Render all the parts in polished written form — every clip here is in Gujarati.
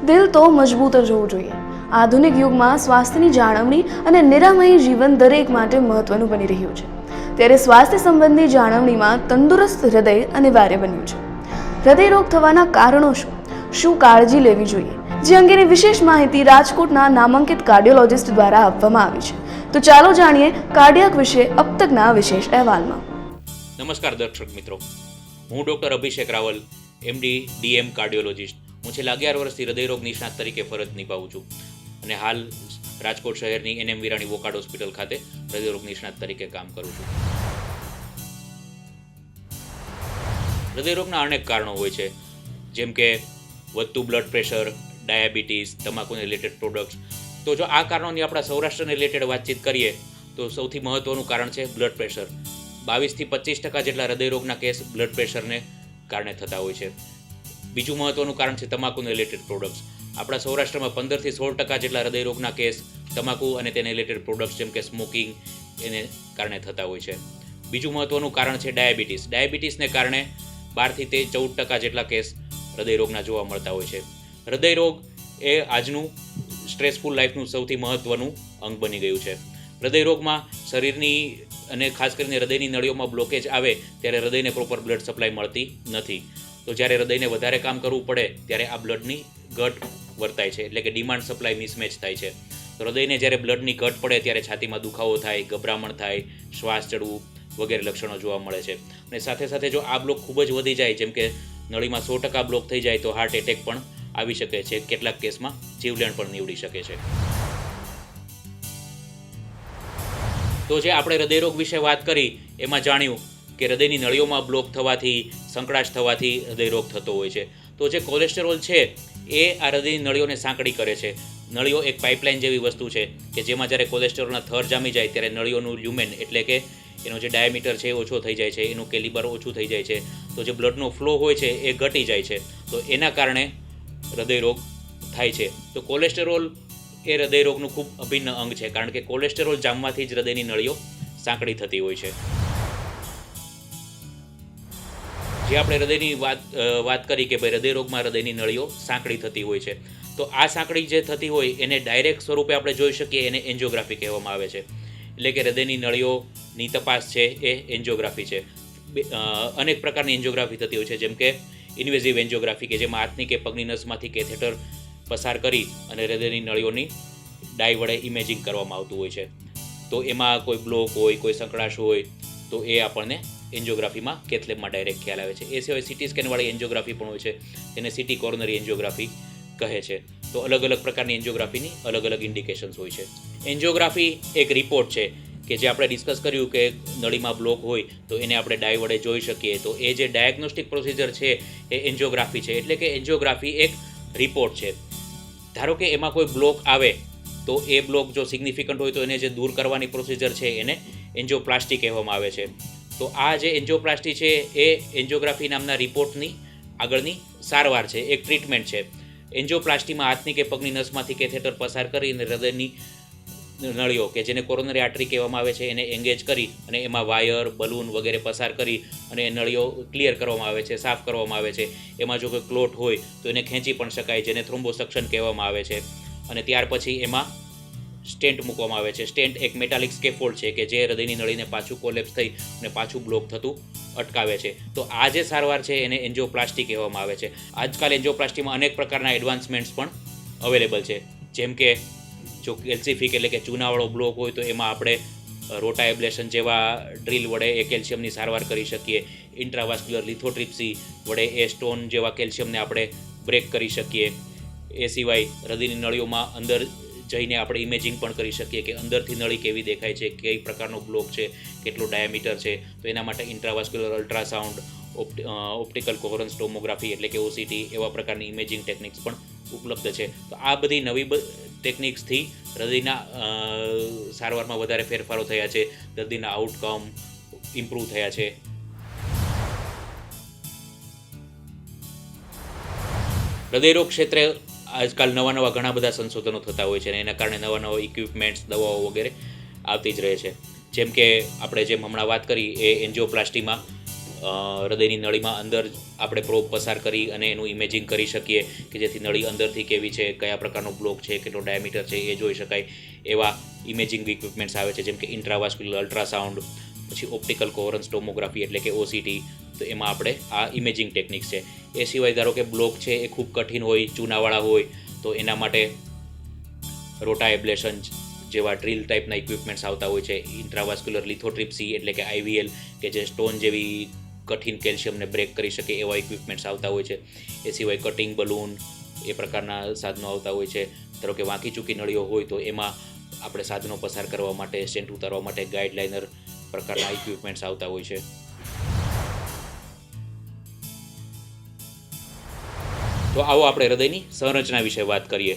દિલ તો મજબૂત જ હોવું જોઈએ. આધુનિક યુગમાં સ્વાસ્થ્યની જાળવણી અને નિરામય જીવન દરેક માટે મહત્વનું બની રહ્યું છે. ત્યારે સ્વાસ્થ્ય સંબંધી જાળવણીમાં તંદુરસ્ત હૃદય અનિવાર્ય બન્યું છે. હૃદયરોગ થવાના કારણો શું કાળજી લેવી જોઈએ, જે અંગેની વિશેષ માહિતી રાજકોટના નામાંકિત કાર્ડિયોલોજિસ્ટ દ્વારા આપવામાં આવી છે. તો ચાલો જાણીએ કાર્ડિયાક વિશે અબ તકના વિશેષ અહેવાલમાં. નમસ્કાર દર્શક મિત્રો, હું ડૉક્ટર અભિષેક રાવલ, એમડી ડીએમ કાર્ડિયોલોજિસ્ટ. હું છેલ્લા 11 વર્ષથી હૃદયરોગ નિષ્ણાત તરીકે ફરજ નિભાવું છું અને હાલ રાજકોટ શહેરની એનએમ વિરાણી વોકાર્ડ હોસ્પિટલ ખાતે હૃદયરોગ નિષ્ણાત તરીકે કામ કરું છું. હૃદયરોગના અનેક કારણો હોય છે, જેમ કે વધતું બ્લડ પ્રેશર, ડાયાબિટીસ, તમાકુને રિલેટેડ પ્રોડક્ટ્સ. તો જો આ કારણોની આપણા સૌરાષ્ટ્રને રિલેટેડ વાતચીત કરીએ તો સૌથી મહત્ત્વનું કારણ છે બ્લડ પ્રેશર. 22 થી 25% જેટલા હૃદયરોગના કેસ બ્લડ પ્રેશરને કારણે થતા હોય છે. બીજું મહત્ત્વનું કારણ છે તમાકુને રિલેટેડ પ્રોડક્ટ્સ. આપણા સૌરાષ્ટ્રમાં 15 થી 16% જેટલા હૃદયરોગના કેસ તમાકુ અને તેને રિલેટેડ પ્રોડક્ટ્સ જેમ કે સ્મોકિંગ એને કારણે થતા હોય છે. બીજું મહત્ત્વનું કારણ છે ડાયાબિટીસ. ડાયાબિટીસને કારણે 12 થી 14% જેટલા કેસ હૃદયરોગના જોવા મળતા હોય છે. હૃદયરોગ એ આજનું સ્ટ્રેસફુલ લાઈફનું સૌથી મહત્ત્વનું અંગ બની ગયું છે. હૃદયરોગમાં શરીરની અને ખાસ કરીને હૃદયની નળીઓમાં બ્લોકેજ આવે ત્યારે હૃદયને પ્રોપર બ્લડ સપ્લાય મળતી નથી. તો જ્યારે હૃદયને વધારે કામ કરવું પડે ત્યારે આ બ્લડની ઘટ વર્તાય છે, એટલે કે ડિમાન્ડ સપ્લાય મિસમેચ થાય છે. તો હૃદયને જ્યારે બ્લડની ઘટ પડે ત્યારે છાતીમાં દુખાવો થાય, ગભરામણ થાય, શ્વાસ ચડવું વગેરે લક્ષણો જોવા મળે છે. અને સાથે સાથે જો આ બ્લોક ખૂબ જ વધી જાય, જેમ કે નળીમાં 100% બ્લોક થઈ જાય તો હાર્ટ એટેક પણ આવી શકે છે. કેટલાક કેસમાં જીવલેણ પણ નીવડી શકે છે. તો જે આપણે હૃદયરોગ વિશે વાત કરી એમાં જાણ્યું કે હૃદયની નળીઓમાં બ્લોક થવાથી, સંકળાશ થવાથી હૃદયરોગ થતો હોય છે. તો જે કોલેસ્ટેરોલ છે એ આ હૃદયની નળીઓને સાંકડી કરે છે. નળીઓ એક પાઇપલાઇન જેવી વસ્તુ છે કે જેમાં જ્યારે કોલેસ્ટેરોલના થર જામી જાય ત્યારે નળીઓનું લ્યુમેન એટલે કે એનો જે ડાયામીટર છે એ ઓછો થઈ જાય છે, એનું કેલિબર ઓછું થઈ જાય છે. તો જે બ્લડનો ફ્લો હોય છે એ ઘટી જાય છે. તો એના કારણે હૃદયરોગ થાય છે. તો કોલેસ્ટેરોલ એ હૃદયરોગનું ખૂબ અભિન્ન અંગ છે, કારણ કે કોલેસ્ટેરોલ જામવાથી જ હૃદયની નળીઓ સાંકડી થતી હોય છે. જે આપણે હૃદયની વાત કરી કે ભાઈ હૃદયરોગમાં હૃદયની નળીઓ સાંકડી થતી હોય છે. તો આ સાંકડી જે થતી હોય એને ડાયરેક્ટ સ્વરૂપે આપણે જોઈ શકીએ, એને એન્જિયોગ્રાફી કહેવામાં આવે છે. એટલે કે હૃદયની નળીઓની તપાસ છે એ એન્જિયોગ્રાફી છે. અનેક પ્રકારની એન્જિયોગ્રાફી થતી હોય છે, જેમ કે ઇન્વેઝિવ એન્જિયોગ્રાફી કે જેમાં હાથની કે પગની નસમાંથી કેથેટર પસાર કરી અને હૃદયની નળીઓની ડાય વડે ઇમેજિંગ કરવામાં આવતું હોય છે. તો એમાં કોઈ બ્લોક હોય, કોઈ સંકળાશ હોય તો એ આપણને એન્જિયોગ્રાફીમાં કેથલેબમાં ડાયરેક્ટ ખ્યાલ આવે છે. એ સિવાય સિટી સ્કેનવાળી એન્જિયોગ્રાફી પણ હોય છે, તેને સિટી કોરોનરી એન્જિયોગ્રાફી કહે છે. તો અલગ અલગ પ્રકારની એન્જિયોગ્રાફીની અલગ અલગ ઇન્ડિકેશન્સ હોય છે. એન્જિયોગ્રાફી એક રિપોર્ટ છે કે જે આપણે ડિસ્કસ કર્યું કે નળીમાં બ્લોક હોય તો એને આપણે ડાય વડે જોઈ શકીએ. તો એ જે ડાયગ્નોસ્ટિક પ્રોસિજર છે એ એન્જિયોગ્રાફી છે. એટલે કે એન્જિયોગ્રાફી એક રિપોર્ટ છે. ધારો કે એમાં કોઈ બ્લોક આવે તો એ બ્લોક જો સિગ્નિફિકન્ટ હોય તો એને જે દૂર કરવાની પ્રોસિજર છે એને એન્જિયોપ્લાસ્ટી કહેવામાં આવે છે. તો આ જે એન્જિયોપ્લાસ્ટી છે એ એન્જિયોગ્રાફી નામના રિપોર્ટની આગળની સારવાર છે, એક ટ્રીટમેન્ટ છે. એન્જિયોપ્લાસ્ટીમાં હાથની કે પગની નસમાંથી કેથેટર પસાર કરીને હૃદયની નળીઓ કે જેને કોરોનરી આર્ટરી કહેવામાં આવે છે એને એંગેજ કરી અને એમાં વાયર, બલૂન વગેરે પસાર કરી અને એ નળીઓ ક્લિયર કરવામાં આવે છે, સાફ કરવામાં આવે છે. એમાં જો કોઈ ક્લોટ હોય તો એને ખેંચી પણ શકાય, જેને થ્રોમ્બોસક્શન કહેવામાં આવે છે. અને ત્યાર પછી એમાં સ્ટેન્ટ મૂકવામાં આવે છે. સ્ટેન્ટ એક મેટાલિક સ્કેફોલ્ડ છે કે જે હૃદયની નળીને પાછું કોલેપ્સ થઈ અને પાછું બ્લોક થતું અટકાવે છે. તો આ જે સારવાર છે એને એન્જિયોપ્લાસ્ટી કહેવામાં આવે છે. આજકાલ એન્જિયોપ્લાસ્ટીમાં અનેક પ્રકારના એડવાન્સમેન્ટ્સ પણ અવેલેબલ છે, જેમ કે જો કેલ્સિફિક એટલે કે ચૂનાવાળો બ્લોક હોય તો એમાં આપણે રોટા એબ્લેશન જેવા ડ્રીલ વડે એ કેલ્શિયમની સારવાર કરી શકીએ. ઇન્ટ્રાવાસ્ક્યુલર લિથોટ્રિપ્સી વડે એ સ્ટોન જેવા કેલ્શિયમને આપણે બ્રેક કરી શકીએ. એ સિવાય હૃદયની નળીઓમાં અંદર જઈને આપણે ઇમેજિંગ પણ કરી શકીએ કે અંદરથી નળી કેવી દેખાય છે, કઈ પ્રકારનો બ્લોક છે, કેટલો ડાયામીટર છે. તો એના માટે ઇન્ટ્રાવાસ્ક્યુલર અલ્ટ્રાસાઉન્ડ, ઓપ્ટિકલ કોહરન્સ ટોમોગ્રાફી એટલે કે ઓસીટી એવા પ્રકારની ઇમેજિંગ ટેકનિક્સ પણ ઉપલબ્ધ છે. તો આ બધી નવી ટેકનિક્સથી હૃદયના સારવારમાં વધારે ફેરફારો થયા છે, દર્દીના આઉટકમ ઇમ્પ્રૂવ થયા છે. હૃદયરોગ ક્ષેત્રે આજકાલ નવા ઘણા બધા સંશોધનો થતા હોય છે અને એના કારણે નવા ઇક્વિપમેન્ટ્સ, દવાઓ વગેરે આવતી જ રહે છે. જેમ કે આપણે જેમ હમણાં વાત કરી એ એન્જિયોપ્લાસ્ટીમાં હૃદયની નળીમાં અંદર આપણે પ્રોબ પસાર કરી અને એનું ઇમેજિંગ કરી શકીએ કે જેથી નળી અંદરથી કેવી છે, કયા પ્રકારનો બ્લોક છે, કેટલો ડાયામીટર છે એ જોઈ શકાય એવા ઇમેજિંગ ઇક્વિપમેન્ટ્સ આવે છે, જેમ કે ઇન્ટ્રાવાસ્ક્યુલર અલ્ટ્રાસાઉન્ડ, પછી ઓપ્ટિકલ કોહરન્સ ટોમોગ્રાફી એટલે કે ઓસીટી. તો એમાં આપણે આ ઇમેજિંગ ટેકનિક્સ છે. એ સિવાય ધારો કે બ્લોક છે એ ખૂબ કઠિન હોય, ચૂનાવાળા હોય, તો એના માટે રોટા એબ્લેશન જેવા ડ્રીલ ટાઈપના ઇક્વિપમેન્ટ્સ આવતા હોય છે. ઇન્ટ્રાવાસ્ક્યુલર લિથોટ્રિપ્સી એટલે કે આઈવીએલ કે જે સ્ટોન જેવી કઠિન કેલ્શિયમને બ્રેક કરી શકે એવા ઇક્વિપમેન્ટ્સ આવતા હોય છે. એ સિવાય કટિંગ બલૂન એ પ્રકારના સાધનો આવતા હોય છે. ધારો કે વાંકી ચૂકી નળીઓ હોય તો એમાં આપણે સાધનો પસાર કરવા માટે, સ્ટેન્ટ ઉતારવા માટે ગાઈડલાઇનર પ્રકારના ઇક્વિપમેન્ટ્સ આવતા હોય છે. તો આવો આપણે હૃદયની સંરચના વિશે વાત કરીએ.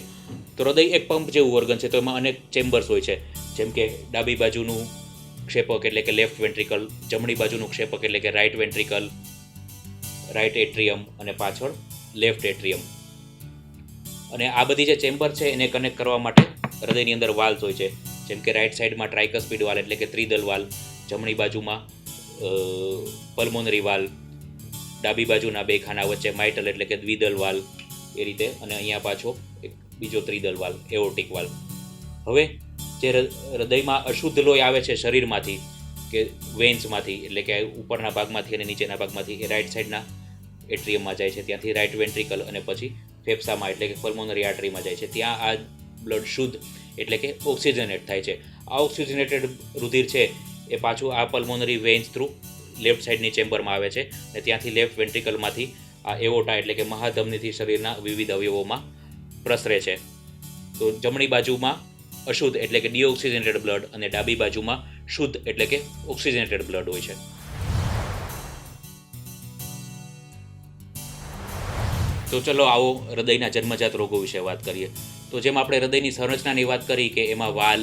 તો હૃદય એક પંપ જેવું ઓર્ગન છે, તો એમાં અનેક ચેમ્બર્સ હોય છે, જેમ કે ડાબી બાજુનું ક્ષેપક એટલે કે લેફ્ટ વેન્ટ્રિકલ, જમણી બાજુનું ક્ષેપક એટલે કે રાઇટ વેન્ટ્રિકલ, રાઇટ એટ્રિયમ અને પાછળ લેફ્ટ એટ્રિયમ. અને આ બધી જે ચેમ્બર છે એને કનેક્ટ કરવા માટે હૃદયની અંદર વાલ્વ્સ હોય છે, જેમ કે રાઇટ સાઈડમાં ટ્રાઇકસ્પિડ વાલ્વ એટલે કે ત્રિદલ વાલ્વ, જમણી બાજુમાં પલ્મોનરી વાલ્વ, ડાબી બાજુના બે ખાના વચ્ચે માઇટલ એટલે કે દ્વિદલ વાલ્વ, એ રીતે. અને અહીંયા પાછો એક બીજો ત્રિદલ વાલ્વ, એઓર્ટિક વાલ્વ. હવે જે હૃદયમાં અશુદ્ધ લોહી આવે છે શરીરમાંથી કે વેન્સમાંથી એટલે કે ઉપરના ભાગમાંથી અને નીચેના ભાગમાંથી, એ રાઇટ સાઈડના એટ્રિયમમાં જાય છે, ત્યાંથી રાઇટ વેન્ટ્રિકલ અને પછી ફેફસામાં એટલે કે પલ્મોનરી આર્ટરીમાં જાય છે. ત્યાં આ બ્લડ શુદ્ધ એટલે કે ઓક્સિજનેટ થાય છે. આ ઓક્સિજનેટેડ રુધિર છે એ પાછું આ પલ્મોનરી વેન્સ થ્રુ લેફ્ટ સાઈડની ચેમ્બરમાં આવે છે અને ત્યાંથી લેફ્ટ વેન્ટ્રિકલમાંથી આ એવોટા એટલે કે મહાધમનીથી શરીરના વિવિધ અવયવોમાં પ્રસરે છે. તો જમણી બાજુમાં અશુદ્ધ એટલે કે ડીઓક્સિજનેટેડ બ્લડ અને ડાબી બાજુમાં શુદ્ધ એટલે કે ઓક્સિજનેટેડ બ્લડ હોય છે. તો ચલો આવો હૃદયના જન્મજાત રોગો વિશે વાત કરીએ. તો જેમ આપણે હૃદયની સંરચનાની વાત કરી કે એમાં વાલ,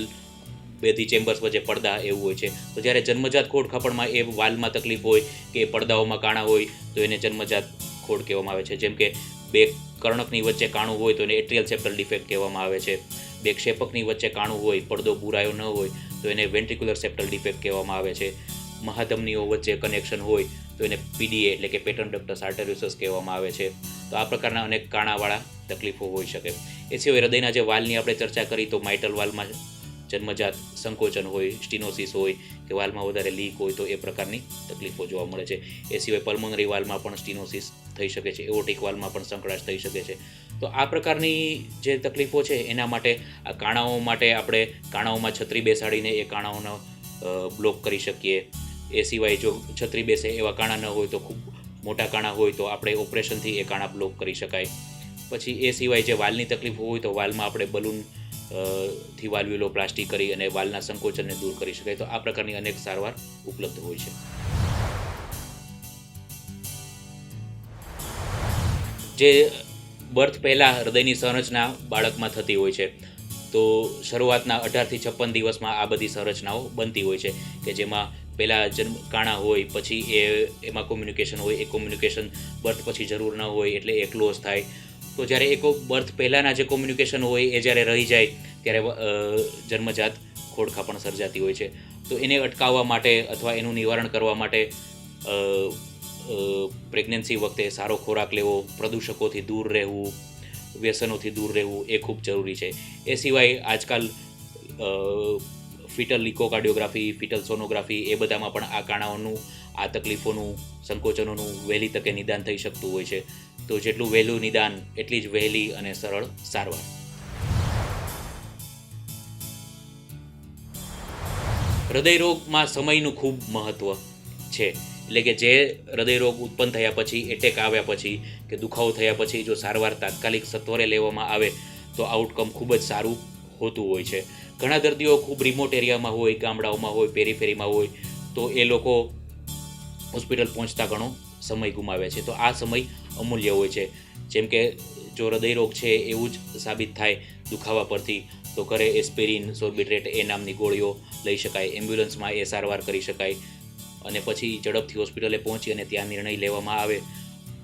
બેથી ચેમ્બર્સ વચ્ચે પડદા એવું હોય છે, તો જ્યારે જન્મજાત ખોડ ખાપણમાં એ વાલમાં તકલીફ હોય કે પડદાઓમાં કાણા હોય તો એને જન્મજાત ખોડ કહેવામાં આવે છે. જેમ કે બે કર્ણકની વચ્ચે કાણું હોય તો એને એટ્રિયલ સેપ્ટલ ડિફેક્ટ કહેવામાં આવે છે. બે ક્ષેપકની વચ્ચે કાણું હોય, પડદો બુરાયો ન હોય તો એને વેન્ટ્રિક્યુલર સેપ્ટલ ડિફેક્ટ કહેવામાં આવે છે. મહાધમનીઓ વચ્ચે કનેક્શન હોય તો એને પીડીએ એટલે કે પેટર્ન ડક્ટસ આર્ટેરિયોસસ કહેવામાં આવે છે. તો આ પ્રકારના અનેક કાણાવાળા તકલીફો હોઈ શકે. એ સિવાય હૃદયના જે વાલની આપણે ચર્ચા કરી તો માઇટલ વાલમાં જન્મજાત સંકોચન હોય, સ્ટીનોસિસ હોય કે વાલમાં વધારે લીક હોય તો એ પ્રકારની તકલીફો જોવા મળે છે. એ સિવાય પલ્મોનરી વાલમાં પણ સ્ટીનોસિસ થઈ શકે છે, એઓર્ટિક વાલમાં પણ સંકળાશ થઈ શકે છે. તો આ પ્રકારની જે તકલીફો છે એના માટે આ કાણાઓ માટે આપણે કાણાઓમાં છત્રી બેસાડીને એ કાણાઓનો બ્લોક કરી શકીએ. એ સિવાય જો છત્રી બેસે એવા કાણા ન હોય તો ખૂબ મોટા કાણા હોય તો આપણે ઓપરેશનથી એ કાણા બ્લોક કરી શકાય. પછી એ સિવાય જે વાલની તકલીફો હોય તો વાલમાં આપણે બલૂન થી વાલ્વ્યુલોપ્લાસ્ટી કરી અને વાલના સંકોચનને દૂર કરી શકાય. તો આ પ્રકારની અનેક સારવાર ઉપલબ્ધ હોય છે. જે બર્થ પહેલાં હૃદયની સંરચના બાળકમાં થતી હોય છે, તો શરૂઆતના 18 થી 56 દિવસમાં આ બધી સંરચનાઓ બનતી હોય છે કે જેમાં પહેલાં કાણા હોય, પછી એમાં કોમ્યુનિકેશન હોય, એ કોમ્યુનિકેશન બર્થ પછી જરૂર ન હોય એટલે એ ક્લોઝ થાય. તો જ્યારે એક બર્થ પહેલાંના જે કોમ્યુનિકેશન હોય એ જ્યારે રહી જાય ત્યારે જન્મજાત ખોડખાપણ સર્જાતી હોય છે. તો એને અટકાવવા માટે અથવા એનું નિવારણ કરવા માટે પ્રેગ્નન્સી વખતે સારો ખોરાક લેવો, પ્રદૂષકોથી દૂર રહેવું, વ્યસનોથી દૂર રહેવું એ ખૂબ જરૂરી છે. એ સિવાય આજકાલ ફિટલ ઇકોકાર્ડિયોગ્રાફી, ફિટલ સોનોગ્રાફી એ બધામાં પણ આ કાણાઓનું, આ તકલીફોનું, સંકોચનોનું વહેલી તકે નિદાન થઈ શકતું હોય છે. તો જેટલું વહેલું નિદાન એટલી જ વહેલી અને સરળ સારવાર. હૃદયરોગમાં સમયનું ખૂબ મહત્ત્વ છે. એટલે કે જે હૃદયરોગ ઉત્પન્ન થયા પછી, એટેક આવ્યા પછી કે દુખાવો થયા પછી જો સારવાર તાત્કાલિક સત્વરે લેવામાં આવે તો આઉટકમ ખૂબ જ સારું હોતું હોય છે. ઘણા દર્દીઓ ખૂબ રિમોટ એરિયામાં હોય, ગામડાઓમાં હોય, પેરીફેરીમાં હોય તો એ લોકો હોસ્પિટલ પહોંચતા ઘણો સમય ગુમાવે છે. તો આ સમય અમૂલ્ય હોય છે. જેમ કે જો હૃદયરોગ છે એવું જ સાબિત થાય દુખાવા પરથી તો ઘરે એસ્પિરિન, સોર્બિટ્રેટ એ નામની ગોળીઓ લઈ શકાય, એમ્બ્યુલન્સમાં એ સારવાર કરી શકાય અને પછી ઝડપથી હોસ્પિટલે પહોંચી અને ત્યાં નિર્ણય લેવામાં આવે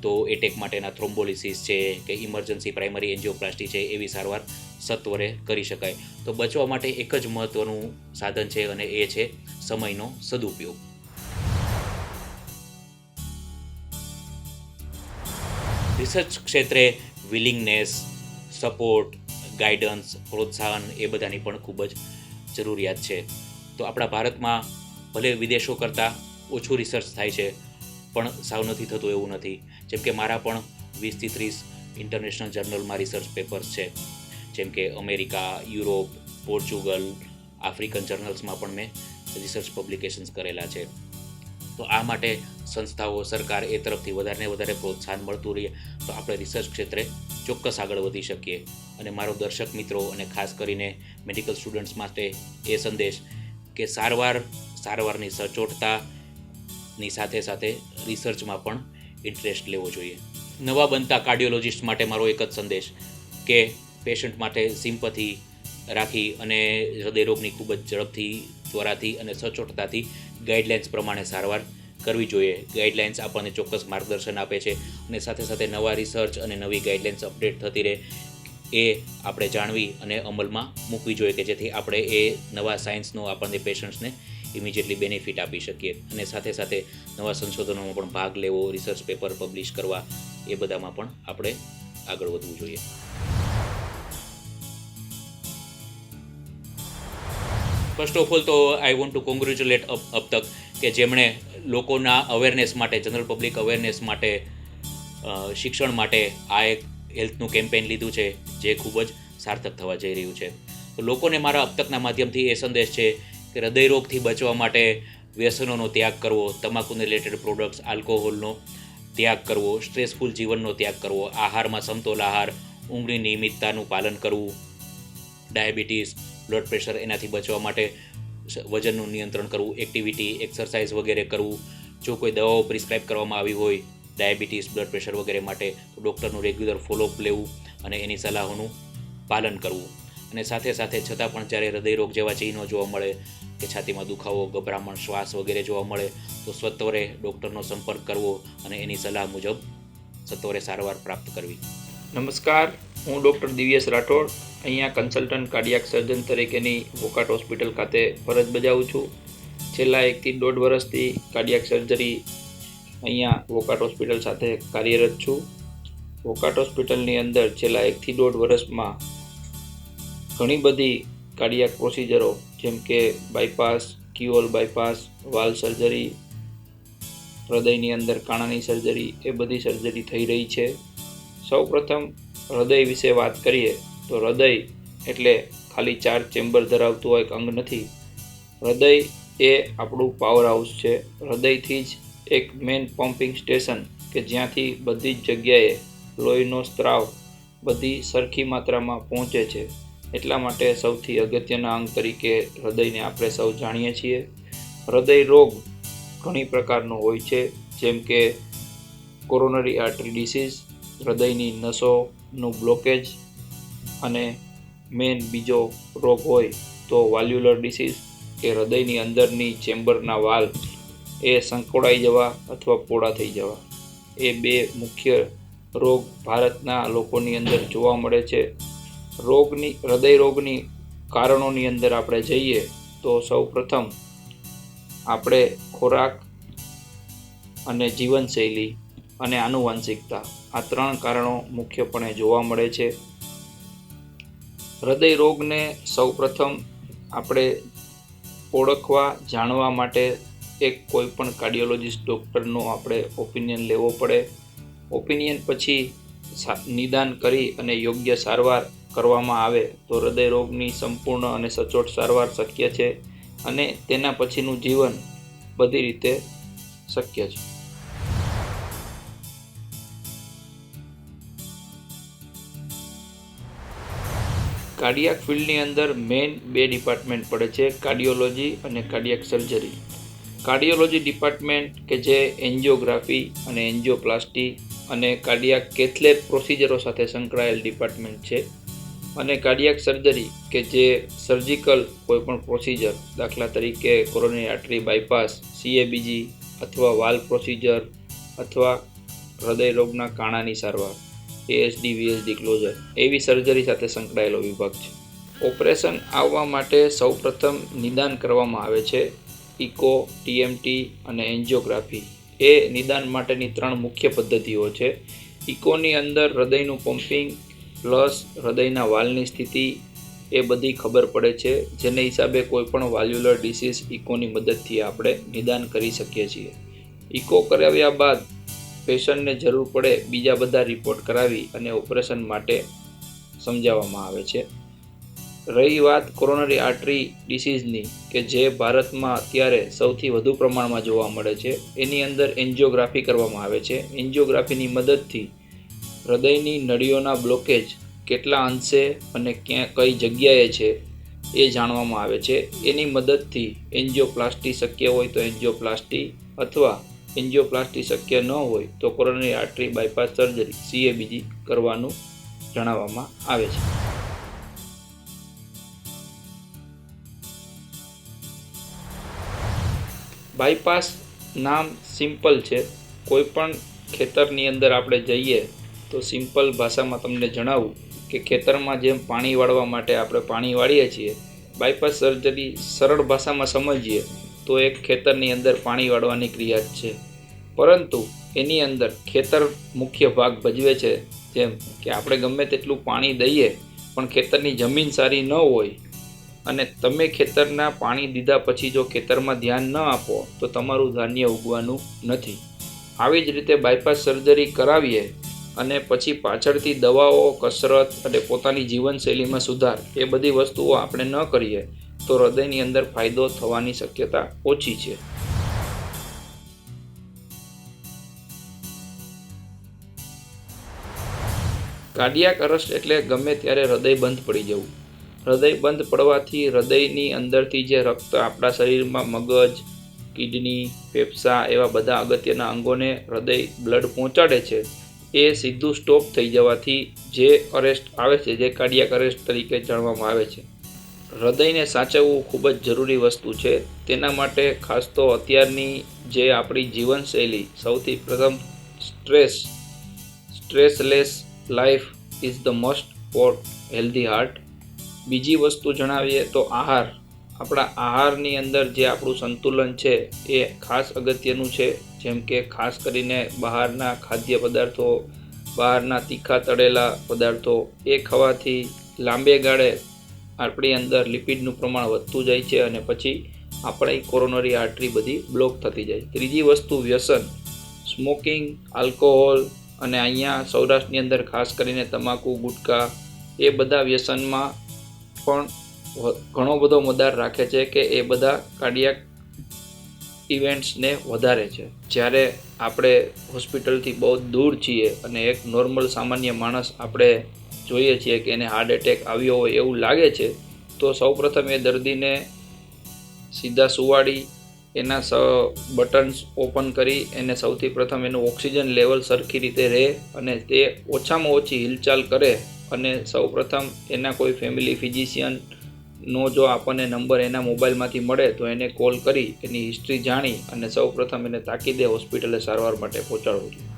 તો એટેક માટેના થ્રોમ્બોલિસિસ છે કે ઇમરજન્સી પ્રાઇમરી એન્જિયોપ્લાસ્ટી છે એવી સારવાર સત્વરે કરી શકાય. તો બચવા માટે એક જ મહત્ત્વનું સાધન છે અને એ છે સમયનો સદુપયોગ. રિસર્ચ ક્ષેત્રે વિલિંગનેસ, સપોર્ટ, ગાઈડન્સ, પ્રોત્સાહન એ બધાની પણ ખૂબ જ જરૂરિયાત છે. તો આપણા ભારતમાં ભલે વિદેશો કરતાં ઓછું રિસર્ચ થાય છે, પણ સાવ નથી થતું એવું નથી. જેમ કે મારા પણ 20થી 30 ઇન્ટરનેશનલ જર્નલમાં રિસર્ચ પેપર્સ છે, જેમ કે અમેરિકા, યુરોપ, પોર્ચુગલ, આફ્રિકન જર્નલ્સમાં પણ મેં રિસર્ચ પબ્લિકેશન્સ કરેલા છે. તો આ માટે સંસ્થાઓ, સરકાર એ તરફથી વધારે વધારે પ્રોત્સાહન મળતું રહે તો આપણે રિસર્ચ ક્ષેત્રે ચોક્કસ આગળ વધી શકીએ. અને મારો દર્શક મિત્રો અને ખાસ કરીને મેડિકલ સ્ટુડન્ટ્સ માટે એ સંદેશ કે સારવારની સચોટતાની સાથે સાથે રિસર્ચમાં પણ ઇન્ટરેસ્ટ લેવો જોઈએ. નવા બનતા કાર્ડિયોલોજિસ્ટ માટે મારો એક જ સંદેશ કે પેશન્ટ માટે સિમ્પથી રાખી અને હૃદયરોગની ખૂબ જ ઝડપથી, ત્વરાથી અને સચોટતાથી ગાઈડલાઇન્સ પ્રમાણે સારવાર કરવી જોઈએ. ગાઈડલાઇન્સ આપણને ચોક્કસ માર્ગદર્શન આપે છે અને સાથે સાથે નવા રિસર્ચ અને નવી ગાઈડલાઇન્સ અપડેટ થતી રહે એ આપણે જાણવી અને અમલમાં મૂકવી જોઈએ કે જેથી આપણે એ નવા સાયન્સનો આપણને પેશન્ટ્સને ઇમિડિયેટલી બેનિફિટ આપી શકીએ. અને સાથે સાથે નવા સંશોધનોમાં પણ ભાગ લેવો, રિસર્ચ પેપર પબ્લિશ કરવા એ બધામાં પણ આપણે આગળ વધવું જોઈએ. ફર્સ્ટ ઓફ ઓલ તો આઈ વોન્ટ ટુ કોંગ્રેચ્યુલેટ અબ તક કે જેમણે લોકોના અવેરનેસ માટે, જનરલ પબ્લિક અવેરનેસ માટે, શિક્ષણ માટે આ એક હેલ્થનું કેમ્પેઇન લીધું છે જે ખૂબ જ સાર્થક થવા જઈ રહ્યું છે. તો લોકોને મારા અબ તકના માધ્યમથી એ સંદેશ છે કે હૃદયરોગથી બચવા માટે વ્યસનોનો ત્યાગ કરવો, તમાકુને રિલેટેડ પ્રોડક્ટ્સ, આલ્કોહોલનો ત્યાગ કરવો, સ્ટ્રેસફુલ જીવનનો ત્યાગ કરવો, આહારમાં સમતોલ આહાર, ઊંઘની નિયમિતતાનું પાલન કરવું, ડાયાબિટીસ, બ્લડ પ્રેશર એનાથી બચવા માટે વજનનું નિયંત્રણ કરવું, એક્ટિવિટી, એક્સરસાઇઝ વગેરે કરવું. જો કોઈ દવાઓ પ્રિસ્ક્રાઇબ કરવામાં આવી હોય ડાયાબિટીસ, બ્લડ પ્રેશર વગેરે માટે તો ડૉક્ટરનું રેગ્યુલર ફોલોઅપ લેવું અને એની સલાહોનું પાલન કરવું. અને સાથે સાથે છતાં પણ જ્યારે હૃદયરોગ જેવા ચિહ્નો જોવા મળે કે છાતીમાં દુખાવો, ગભરામણ, શ્વાસ વગેરે જોવા મળે તો સત્વરે ડૉક્ટરનો સંપર્ક કરવો અને એની સલાહ મુજબ સત્વરે સારવાર પ્રાપ્ત કરવી. નમસ્કાર, હું ડૉક્ટર દિવ્યેશ રાઠોડ અહીંયા કન્સલ્ટન્ટ કાર્ડિયાક સર્જન તરીકેની વોકાટ હોસ્પિટલ ખાતે ફરજ બજાવું છું. છેલ્લા 1 થી 1.5 વર્ષથી કાર્ડિયાક સર્જરી અહીંયા વોકાટ હોસ્પિટલ સાથે કાર્યરત છું. વોકાટ હોસ્પિટલની અંદર છેલ્લા 1 થી 1.5 વર્ષમાં ઘણી બધી કાર્ડિયાક પ્રોસિજરો જેમ કે બાયપાસ, કીહોલ બાયપાસ, વાલ સર્જરી, હૃદયની અંદર કાણાની સર્જરી એ બધી સર્જરી થઈ રહી છે. સૌપ્રથમ હૃદય વિશે વાત કરીએ તો હૃદય એટલે ખાલી 4 ચેમ્બર ધરાવતું એક અંગ નથી. હૃદય એ આપણું પાવર હાઉસ છે. હૃદયથી જ એક મેઇન પમ્પિંગ સ્ટેશન કે જ્યાંથી બધી જ જગ્યાએ લોહીનો સ્ત્રાવ બધી સરખી માત્રામાં પહોંચે છે. એટલા માટે સૌથી અગત્યના અંગ તરીકે હૃદયને આપણે સૌ જાણીએ છીએ. હૃદય રોગ ઘણી પ્રકારનો હોય છે, જેમ કે કોરોનરી આર્ટરી ડિસીઝ, હૃદયની નસોનું બ્લોકેજ, અને મેઇન બીજો રોગ હોય તો વાલ્વ્યુલર ડિસીઝ કે હૃદયની અંદરની ચેમ્બરના વાલ્વ એ સંકોડાઈ જવા અથવા પોળા થઈ જવા. એ 2 મુખ્ય રોગ ભારતના લોકોની અંદર જોવા મળે છે. હૃદય રોગની કારણોની અંદર આપણે જઈએ તો સૌ પ્રથમ આપણે ખોરાક અને જીવનશૈલી અને આનુવંશિકતા આ 3 કારણો મુખ્યપણે જોવા મળે છે. હૃદય રોગને સૌ પ્રથમ આપણે ઓળખવા, જાણવા માટે એક કોઈ પણ કાર્ડિયોલોજિસ્ટ ડૉક્ટરનો આપણે ઓપિનિયન લેવો પડે. ઓપિનિયન પછી નિદાન કરી અને યોગ્ય સારવાર કરવામાં આવે તો હૃદય રોગની સંપૂર્ણ અને સચોટ સારવાર શક્ય છે અને તેના પછીનું જીવન બધી રીતે શક્ય છે. કાર્ડિયાક ફિલ્ડની અંદર મેઇન 2 ડિપાર્ટમેન્ટ પડે છે, કાર્ડિયોલોજી અને કાર્ડિયાક સર્જરી. કાર્ડિયોલોજી ડિપાર્ટમેન્ટ કે જે એન્જિયોગ્રાફી અને એન્જિયોપ્લાસ્ટી અને કાર્ડિયાક કેથલેબ પ્રોસિજરો સાથે સંકળાયેલ ડિપાર્ટમેન્ટ છે. અને કાર્ડિયાક સર્જરી કે જે સર્જિકલ કોઈપણ પ્રોસિજર, દાખલા તરીકે કોરોનરી આર્ટરી બાયપાસ, CABG અથવા વાલ્વ પ્રોસિજર અથવા હૃદય રોગના કાણાની સારવાર, ASD VSD ક્લોઝર એવી સર્જરી સાથે સંકળાયેલો વિભાગ છે. ઓપરેશન આવવા માટે સૌપ્રથમ નિદાન કરવામાં આવે છે. ઇકો, TMT અને એન્જિયોગ્રાફી એ નિદાન માટેની 3 મુખ્ય પદ્ધતિઓ છે. ઇકોની અંદર હૃદયનું પમ્પિંગ પ્લસ હૃદયના વાલ્વની સ્થિતિ એ બધી ખબર પડે છે, જેને હિસાબે કોઈપણ વાલ્વ્યુલર ડિસીઝ ઇકોની મદદથી આપણે નિદાન કરી શકીએ છીએ. ઇકો કરાવ્યા બાદ પેશન્ટને જરૂર પડે બીજા બધા રિપોર્ટ કરાવી અને ઓપરેશન માટે સમજાવવામાં આવે છે. રહી વાત કોરોનરી આર્ટરી ડિસીઝની, કે જે ભારતમાં અત્યારે સૌથી વધુ પ્રમાણમાં જોવા મળે છે, એની અંદર એન્જિયોગ્રાફી કરવામાં આવે છે. એન્જિયોગ્રાફીની મદદથી હૃદયની નળીઓના બ્લોકેજ કેટલા અંશે અને ક્યાં કઈ જગ્યાએ છે એ જાણવામાં આવે છે. એની મદદથી એન્જિયોપ્લાસ્ટી શક્ય હોય તો એન્જિયોપ્લાસ્ટી, અથવા એન્જિયોપ્લાસ્ટી શક્ય ન હોય તો coronary artery bypass surgery CABG કરવાનું જણાવવામાં આવે છે. બાયપાસ નામ સિમ્પલ છે. કોઈ પણ ખેતરની અંદર આપણે જઈએ તો સિમ્પલ ભાષામાં તમને જણાવું કે ખેતરમાં જેમ પાણી વાળવા માટે આપણે પાણી વાળીએ છીએ, બાયપાસ સર્જરી સરળ ભાષામાં સમજીએ તો એક ખેતરની અંદર પાણી વાળવાની ક્રિયા જ છે. પરંતુ એની અંદર ખેતર મુખ્ય ભાગ ભજવે છે. જેમ કે આપણે ગમે તેટલું પાણી દઈએ પણ ખેતરની જમીન સારી ન હોય અને તમે ખેતરના પાણી દીધા પછી જો ખેતરમાં ધ્યાન ન આપો તો તમારું ધાન્ય ઉગવાનું નથી. આવી જ રીતે બાયપાસ સર્જરી કરાવીએ અને પછી પાછળથી દવાઓ, કસરત અને પોતાની જીવનશૈલીમાં સુધાર એ બધી વસ્તુઓ આપણે ન કરીએ તો હૃદયની અંદર ફાયદો થવાની શક્યતા ઓછી છે. કાર્ડિયાક અરેસ્ટ એટલે ગમે ત્યારે હૃદય બંધ પડી જવું. હૃદય બંધ પડવાથી હૃદયની અંદરથી જે રક્ત આપણા શરીરમાં મગજ, કિડની, ફેફસા એવા બધા અગત્યના અંગોને હૃદય બ્લડ પહોંચાડે છે, એ સીધું સ્ટોપ થઈ જવાથી જે અરેસ્ટ આવે છે, જે કાર્ડિયાક અરેસ્ટ તરીકે જાણવામાં આવે છે. હૃદયને સાચવવું ખૂબ જ જરૂરી વસ્તુ છે. તેના માટે ખાસ તો અત્યારની જે આપણી જીવનશૈલી, સૌથી પ્રથમ stressless life is the must for healthy heart. બીજી વસ્તુ જણાવીએ તો આહાર. આપણા આહારની અંદર જે આપણું સંતુલન છે એ ખાસ અગત્યનું છે. જેમ કે ખાસ કરીને બહારના ખાદ્ય પદાર્થો, બહારના તીખા તળેલા પદાર્થો એ ખાવાથી લાંબે ગાળે આપણી અંદર લિપિડનું પ્રમાણ વધતું જાય છે અને પછી આપણી કોરોનરી આર્ટરી બધી બ્લોક થતી જાય. ત્રીજી વસ્તુ વ્યસન, સ્મોકિંગ, આલ્કોહોલ અને અહીંયા સૌરાષ્ટ્રની અંદર ખાસ કરીને તમાકુ, ગુટકા એ બધા વ્યસનમાં પણ ઘણો બધો મદાર રાખે છે કે એ બધા કાર્ડિયાક ઇવેન્ટ્સને વધારે છે. જ્યારે આપણે હોસ્પિટલથી બહુ દૂર છીએ અને એક નોર્મલ સામાન્ય માણસ આપણે જોઈએ છીએ કે એને હાર્ટ એટેક આવ્યો હોય એવું લાગે છે, તો સૌપ્રથમ એ દર્દીને સીધા સુવાડી એના બટન્સ ઓપન કરી એને સૌથી પ્રથમ એનું ઓક્સિજન લેવલ સરખી રીતે રહે અને તે ઓછામાં ઓછી હિલચાલ કરે અને સૌપ્રથમ એના કોઈ ફેમિલી ફિઝિશિયનનો જો આપણને નંબર એના મોબાઈલમાંથી મળે તો એને કોલ કરી એની હિસ્ટ્રી જાણી અને સૌપ્રથમ એને તાકીદે હોસ્પિટલે સારવાર માટે પહોંચાડવું જોઈએ.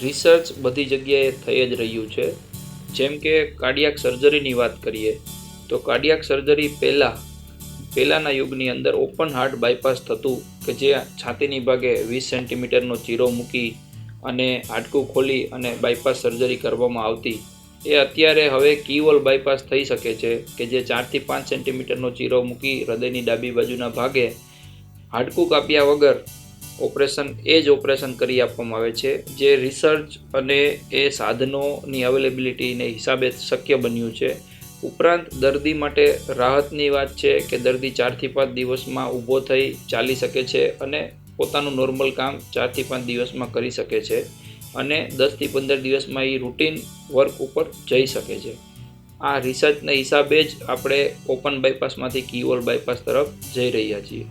રિસર્ચ બધી જગ્યાએ થઈ જ રહ્યું છે. જેમ કે કાર્ડિયાક સર્જરીની વાત કરીએ તો કાર્ડિયાક સર્જરી પહેલાંના યુગની અંદર ઓપન હાર્ટ બાયપાસ થતું, કે જે છાતીની ભાગે 20 સેન્ટીમીટરનો ચીરો મૂકી અને હાડકું ખોલી અને બાયપાસ સર્જરી કરવામાં આવતી. એ અત્યારે હવે કીવોલ બાયપાસ થઈ શકે છે કે જે 4 થી 5 સેન્ટીમીટરનો ચીરો મૂકી હૃદયની ડાબી બાજુના ભાગે હાડકું કાપ્યા વગર ઓપરેશન કરી આપવામાં આવે છે. જે રિસર્ચ અને એ સાધનોની અવેલેબિલિટીને હિસાબે શક્ય બન્યું છે. ઉપરાંત દર્દી માટે રાહતની વાત છે કે દર્દી 4 થી 5 દિવસમાં ઊભો થઈ ચાલી શકે છે અને પોતાનું નોર્મલ કામ 4 થી 5 દિવસમાં કરી શકે છે અને 10 થી 15 દિવસમાં એ રૂટીન વર્ક ઉપર જઈ શકે છે. આ રિસર્ચના હિસાબે જ આપણે ઓપન બાયપાસમાંથી કીવોલ બાયપાસ તરફ જઈ રહ્યા છીએ.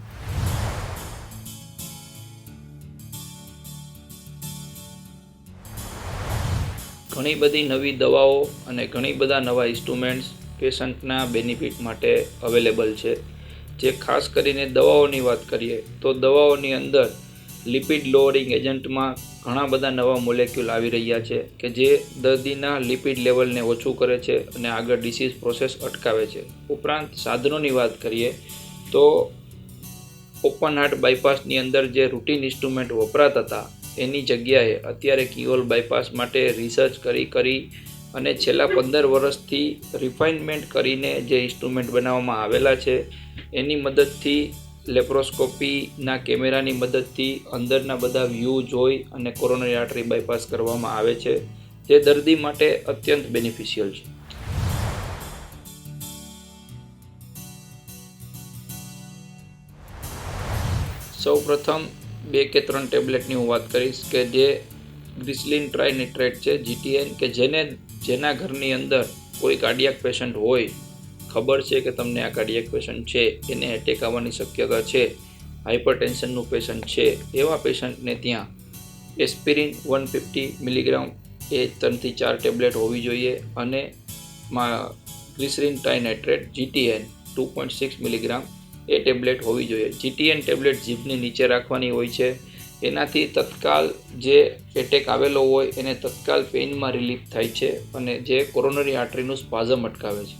ઘણી બધી નવી દવાઓ અને ઘણી બધા નવા ઇન્સ્ટ્રુમેન્ટ્સ પેશન્ટના બેનિફિટ માટે અવેલેબલ છે. જે ખાસ કરીને દવાઓની વાત કરીએ તો દવાઓની અંદર લિપિડ લોઅરિંગ એજન્ટમાં ઘણા બધા નવા મોલેક્યુલ આવી રહ્યા છે કે જે દર્દીના લિપિડ લેવલને ઓછું કરે છે અને આગળ ડિસીઝ પ્રોસેસ અટકાવે છે. ઉપરાંત સાધનોની વાત કરીએ તો ઓપન હાર્ટ બાયપાસની અંદર જે રૂટીન ઇન્સ્ટ્રુમેન્ટ વપરાતા હતા એની જગ્યાએ અત્યારે કીહોલ બાયપાસ માટે રિસર્ચ કરી અને છેલ્લા 15 વર્ષથી રિફાઇનમેન્ટ કરીને જે ઇન્સ્ટ્રુમેન્ટ બનાવવામાં આવેલા છે એની મદદથી લેપ્રોસ્કોપીના કેમેરાની મદદથી અંદરના બધા વ્યૂ જોઈ અને કોરોનરી આર્ટરી બાયપાસ કરવામાં આવે છે, જે દર્દી માટે અત્યંત બેનિફિશિયલ છે. સૌપ્રથમ 2 કે 3 ટેબ્લેટની હું વાત કરીશ કે જે ગ્લિસરીન ટ્રાઇનાઇટ્રેટ છે GTN, કે જેના ઘરની અંદર કોઈ કાર્ડિયાક પેશન્ટ હોય, ખબર છે કે તમને આ કાર્ડિયાક પેશન્ટ છે, એને એટેક આવવાની શક્યતા છે, હાઇપરટેન્શનનું પેશન્ટ છે, એવા પેશન્ટને ત્યાં એસ્પિરિન 150 મિલીગ્રામ એ 3 થી 4 ટેબ્લેટ હોવી જોઈએ અને ગ્લિસરીન ટ્રાઇનાઇટ્રેટ GTN 2.6 મિલીગ્રામ એ ટેબ્લેટ હોવી જોઈએ. GTN ટેબ્લેટ જીભની નીચે રાખવાની હોય છે. એનાથી તત્કાલ જે એટેક આવેલો હોય એને તત્કાલ પેઇનમાં રિલીફ થાય છે અને જે કોરોનરી આર્ટરીનું સ્પાઝમ અટકાવે છે.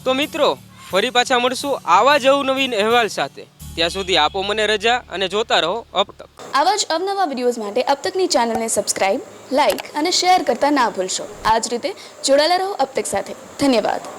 તો મિત્રો, ફરી પાછા મળશું આવા જ અવનવીન અહેવાલ સાથે. ત્યાં સુધી આપો મને રજા અને જોતા રહો અબ તક. આવા જ અવનવા વિડીયોઝ માટે અબ તકની ચેનલને સબસ્ક્રાઇબ, લાઇક અને શેર કરતા ના ભૂલશો. આ જ રીતે જોડાયેલા રહો અબ તક સાથે. ધન્યવાદ.